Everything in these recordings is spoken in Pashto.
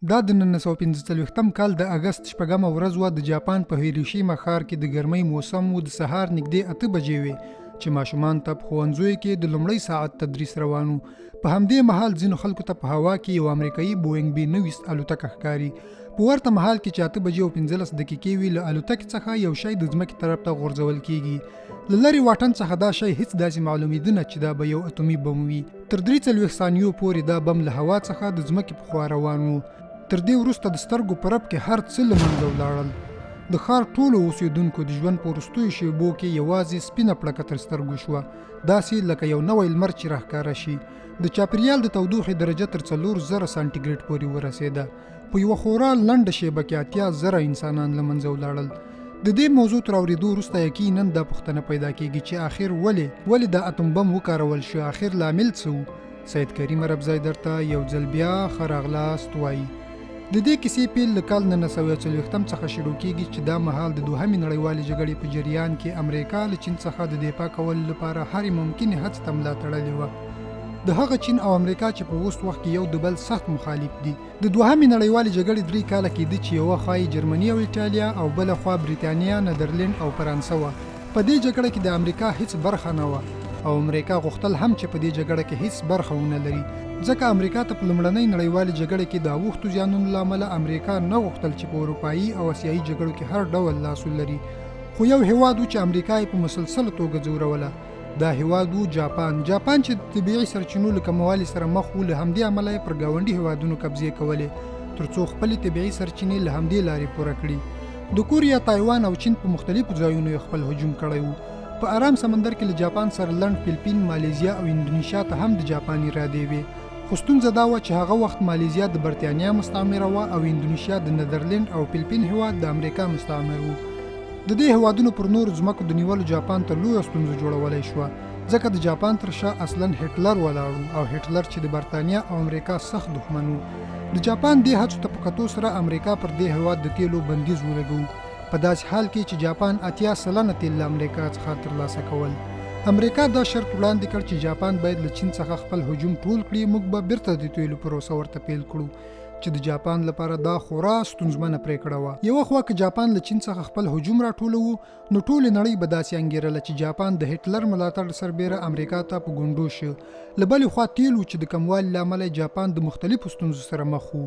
دا د 1945م کال د اگست 8مه ورځ وه. د جاپان په هیروشیما ښار کې د ګرمۍ موسم و. د سهار نږدې 8 بجې وې چې ماشومان ته په ښوونځیو کې د لومړی ساعت تدریس روان و. په همدې مهال ځینو خلکو ته په هوا کې یو امریکایي بوینګ بي 90 الوتکه ښکاري. په ورته مهال کې چې 8 بجې او 15 دقیقې وي، له الوتکې څخه یو شی د ځمکې طرف ته غورځول کېږي. له لرې واټن څخه دا شی هیڅ داسې معلومېده نه چې دا به یو اتومي بم وي. تر 43 ثانیو پورې دا بم له هوا څخه د ځمکې په خوا روان و. تر دې وروسته د سترګو په رپ کې هر څه له منځه ولاړل. د ښار ټولو اوسېدونکو د ژوند په وروستیو شېبو کې یوازې سپینه پړکه تر سترګو شوه، داسې لکه یو نوی لمر چې راښکاره شي. د چاپېریال د تودوخې درجه تر 4000 سانټیګریډ پورې ورسېده. په یوه خورا لنډه شېبه کې 80,000 انسانان له منځه ولاړل. د دې موضوع تر اورېدو وروسته یقیناً دا پوښتنه پیدا کېږي چې آخر ولې دا اتوم بم وکارول شو؟ آخر لامل څه و؟ سید کریم ربزی درته یو ځل بیا ښه راغلاست وایي. د دې کیسې پیل له کال 1940 څخه شروع کېږي چې دا مهال د دوهمې نړیوالې جګړې په جریان کې امریکا له چین څخه د دفاع کولو لپاره هرې ممکنې هڅې ته ملا تړلې وه. د هغه چین او امریکا چې په اوس وخت کې یو د بل سخت مخالف دي. د دوهمې نړیوالې جګړې 3 کاله کېده چې یوه خوا یې جرمني او ایټالیا او بله خوا بریتانیا، نیدرلند او فرانسه وه. په دې جګړه کې د امریکا هیڅ برخه نه وه او امریکا غوښتل هم چې په دې جګړه کې هیڅ برخه ونه لري، ځکه امریکا ته په لومړنۍ نړیوالې جګړه کې د اوښتو زیانونو له امله امریکا نه غوښتل چې په اروپایي او اسیایي جګړو کې هر ډول لاس ولري. خو یو هیواد و چې امریکا یې په مسلسله توګه ځوروله. دا هیواد و جاپان چې د طبیعي سرچینو له کموالي سره مخ و. له همدې امله یې پر ګاونډي هیوادونو قبضې کولې تر څو خپلې طبیعي سرچینې له همدې لارې پوره کړي. د کوریا، تایوان او چین په مختلفو ځایونو یې خپل هجوم کړی و. په آرام سمندر کې له جاپان سره لنډ فیلپین، مالیزیا او اندونیشیا ته هم د جاپان ارادې وې. خو ستونزه دا وه چې هغه وخت مالیزیا د برتانیا مستعمره وه او اندونیشیا د نیدرلند او فیلپین هیواد د امریکا مستعمر و. د دې هیوادونو پر نورو ځمکو د نیولو جاپان ته لویه ستونزه جوړولی شوه، ځکه د جاپان تر شا اصلا هټلر ولاړ و او هټلر چې د برتانیا او امریکا سخت دښمن و. د جاپان دې هڅو ته په کتو سره امریکا پر دې هیواد د تیلو بندیز ولګوو، په داسې حال کې چې جاپان 80% تیل له امریکا څخه ترلاسه کول. امریکا دا شرط وړاندې کړ چې جاپان باید له چین څخه خپل هجوم ټول کړي، موږ به بیرته د تیلو پروسه ورته پیل کړو، چې د جاپان لپاره دا خورا ستونزمنه پریکړه وه. یوه خوا که جاپان له چین څخه خپل هجوم راټولوو، نو ټولې نړۍ به داسې انګیرله چې جاپان د هټلر ملاتړ سربیره امریکا ته په ګونډو شو. له بلې خوا تیل و چې د کموالي له امله جاپان د مختلفو ستونزو سره مخ و.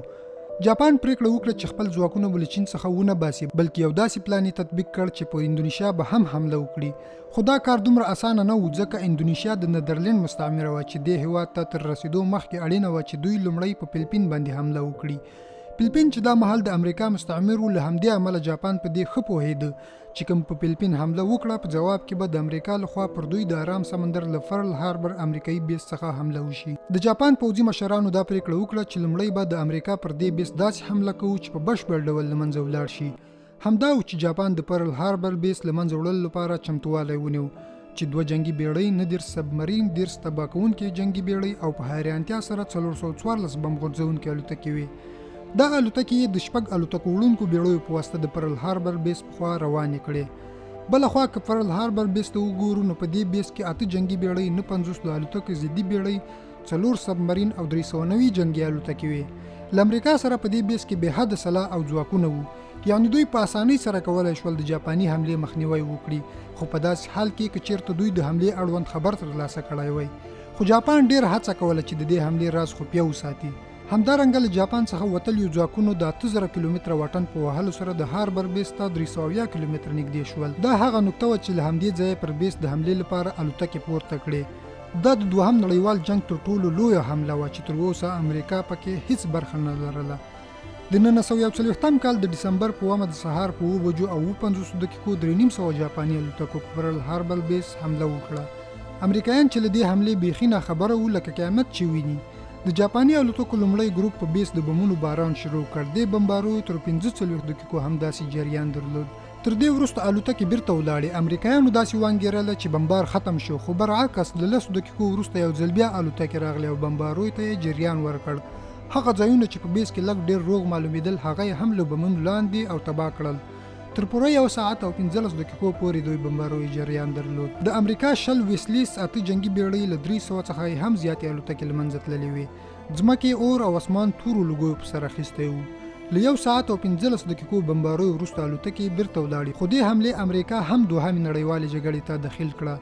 جاپان پریکړه وکړه چې خپل ځواکونه به له چین څخه ونه باسي، بلکې یو داسې پلان یې تطبیق کړ چې په اندونیشیا به هم حمله وکړي. خو دا کار دومره اسانه نه و، ځکه اندونیشیا د نیدرلند مستعمره وه چې دې هیواد ته تر رسیدو مخکې اړینه وه چې دوی لومړی په فیلپین باندې حمله وکړي. فیلپین چې دا مهال د امریکا مستعمر و، له همدې امله جاپان په دې ښه پوهېده چې کوم په فیلپین حمله وکړه، په جواب کې به د امریکا لخوا پر دوی د آرام سمندر له پرل هاربر امریکایي بیس څخه حمله وشي. د جاپان پوځي مشرانو دا پریکړه وکړه چې لومړی به د امریکا پر دې بیس داسې حمله کوو چې په بشپړ ډول له منځه ولاړ شي. همدا و چې جاپان د پرل هاربر بیس له منځه وړلو لپاره چمتووالی ونیو، چې 2 جنگي بیړۍ، 9 سبمرین، 10 تباه کوونکې جنگي بیړۍ او په حیرانتیا سره 414 بم غورځوونکې الوتکې وې. دا الوتکې د 6 الوتکو وړونکو بیړیو په واسطه د پرل هاربر بیس په خوا روانې کړې. بله خوا که پرل هاربر بیس ته وګورو، نو په دې بیس کې 8 جنگي بیړۍ، 50 د الوتکو ضدي بیړۍ، 4 سبمرین او 390 جنگي الوتکې وې. له امریکا سره په دې بیس کې بې حده سلاح او ځواکونه وو، یعنې دوی په اسانۍ سره کولی شول د جاپاني حملې مخنیوی وکړي. خو په داسې حال کې که چیرته دوی د حملې اړوند خبر ترلاسه کړی وای. خو جاپان ډېر هڅه کوله چې د دې حملې راز خفیه وساتي. همدارنګه له جاپان څخه وتلیو ځواکونو د 8000 کیلومتره واټن په وهلو سره د هاربر بیس ته 300 کیلومتره نږدې شول. دا هغه نقطه وه چې له همدې ځایه پر بیس د حملې لپاره الوتکې پورته کړې. دا د دوهم نړیوال جنگ تر ټولو لویه حمله وه چې تر اوسه امریکا پکې هیڅ برخه نه لرله. د 1940 کال د ډسمبر په 1 د سهار په 7:50 3:30 جاپاني الوتکو په پرل هاربر بیس حمله وکړه. امریکایان چې له دې حملې بیخي ناخبره وو، لکه قیامت چې ویني. د جاپاني الوتکو لومړی ګروپ په بیس د بمونو باران شروع کړ. دې بمبارویو تر 45 دقیقو هم داسې جریان درلود. تر دې وروسته الوتکې بیرته ولاړې. امریکایانو داسې وانګیرله چې بمبار ختم شو، خو برعکس له 10 دقیقو وروسته یو ځل بیا الوتکې راغلې او بمبارویو ته یې جریان ورکړ. هغه ځایونه چې په بیس کې لږ ډېر روغ معلومېدل، هغه یې هم له بمونو لاندې او تباه کړل. تر پوره 1 ساعت او 15 دقیقو پورې دوی بمباروي جریان درلود. د امریکا شل ویسلیس 8 جنگي بیړۍ له 300 څخه هم زیاتې الوتکې له منځه تللې وې. ځمکې اور او اسمان تورو لوګیو په سر اخیستی و. له 1 ساعت او 15 دقیقو بمباریو وروسته الوتکې بیرته ولاړې، خو دې حملې امریکا هم دوهمې نړیوالې جګړې ته دخیل کړه.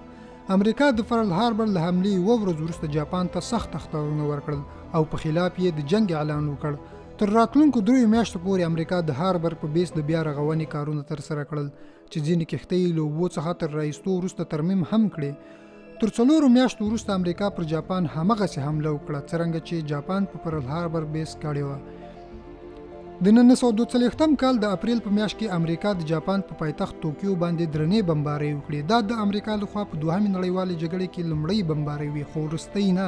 امریکا د پرل هاربر له حملې 1 ورځ وروسته جاپان ته سخت اخطارونه ورکړل او په خلاف یې د جنگ اعلان وکړ. تر راتلونکو 3 میاشتو پورې امریکا د هاربر په بیس د بیا رغونې کارونه ترسره کړل چې ځینې کښتۍ له اوبو څخه تر راایستو وروسته ترمیم هم کړې. تر 4 میاشتو وروسته امریکا پر جاپان همغسې حمله وکړه څرنګه چې جاپان په پرل هاربر بیس کړې وه. د 1942 کال د اپریل په میاشت کې امریکا د جاپان په پایتخت توکیو باندې درنې بمبارۍ وکړې. دا د امریکا لخوا په دوهمې نړیوالې جګړې کې لومړۍ بمبارۍ وي، خو وروستۍ نه.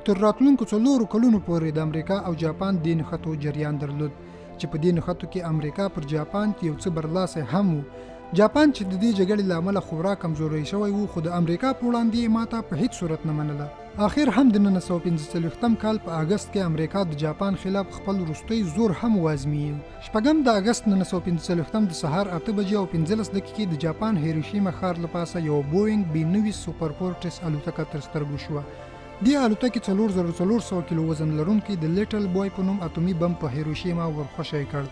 تر راتلونکو 4 کلونو پورې د امریکا او جاپان د نښتو جریان درلود چې په دې نښتو کې امریکا پر جاپان یو څه برلاسی هم و. جاپان چې د دې جګړې له امله خورا کمزوری شوی و، خو د امریکا په وړاندې ماته په هیڅ صورت نه منله. آخر هم د 1945 کال په اگست کې امریکا د جاپان خلاف خپل وروستی زور هم وازمویل. 8 د اگست 1945 د سهار 8 بجې او 15 دقیقې د جاپان هیروشیما ښار له پاسه یو بوینګ B-9 سوپر فورټرس الوتکه تر سترګو شوه. دې الوتکې 4400 کیلو وزن لرونکی د لیټل بوای په نوم اتومي بم په هیروشیما ورخوشی کړ.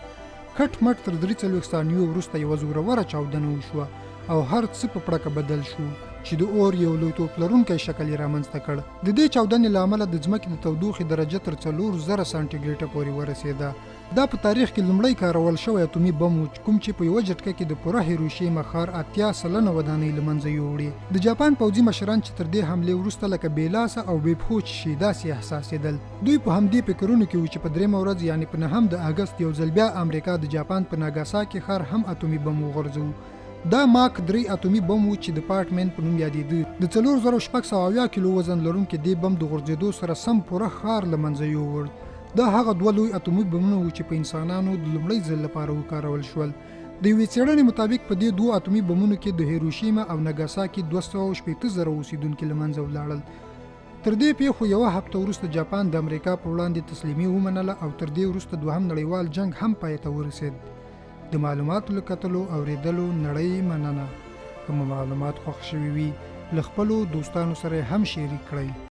کټ مټ تر 43 ثانیو وروسته یوه زوروره چاودنه وشوه او هر څه په پړکه بدل شو چې د اور یو لوی توپ لرونکی شکل یې رامنځته کړ. د دې چاودنې له امله د ځمکې د تودوخې درجه تر 4000 سانتي ګریډه پورې ورسېده. دا په تاریخ کې لومړی کارول شوی اتومي بم و کوم چې په یوه جټکه کې د پوره هیروشیما ښار 80% ودانۍ له منځه یووړې. د جاپان پوځي مشران چې تر دې حملې وروسته لکه بې لاسه او بې پښو چې شي داسې احساسېدل. دوی په همدې فکرونو کې وو چې په 3 ورځ یعنې په 9 د اګست یو ځل بیا امریکا د جاپان په ناګاساکي ښار هم اتومي بم وغورځوي. دا ماک 3 اتومي بم و چې د پارټمن په نوم یادېده. د 4670 کیلو وزن لرونکي دې بم د غورځېدو سره سم پوره ښار له منځه یووړ. دا هغه 2 لوی اتومي بمونه و چې په انسانانو د لومړي ځل لپاره وکارول شول. د یوې څېړنې مطابق په دې 2 اتومي بمونو کې د هیروشیما او ناګاساکي 280,000 اوسیدونکي له منځه ولاړل. تر دې پیښو یوه هفته وروسته جاپان د امریکا په وړاندې تسلیمي ومنله او تر دې وروسته دوهم نړیوال جنگ هم پای ته ورسېد. د معلوماتو له کتلو اورېدلو نړۍ مننه. که مو معلومات خوښ شوي وي له خپلو دوستانو سره هم شریک کړئ.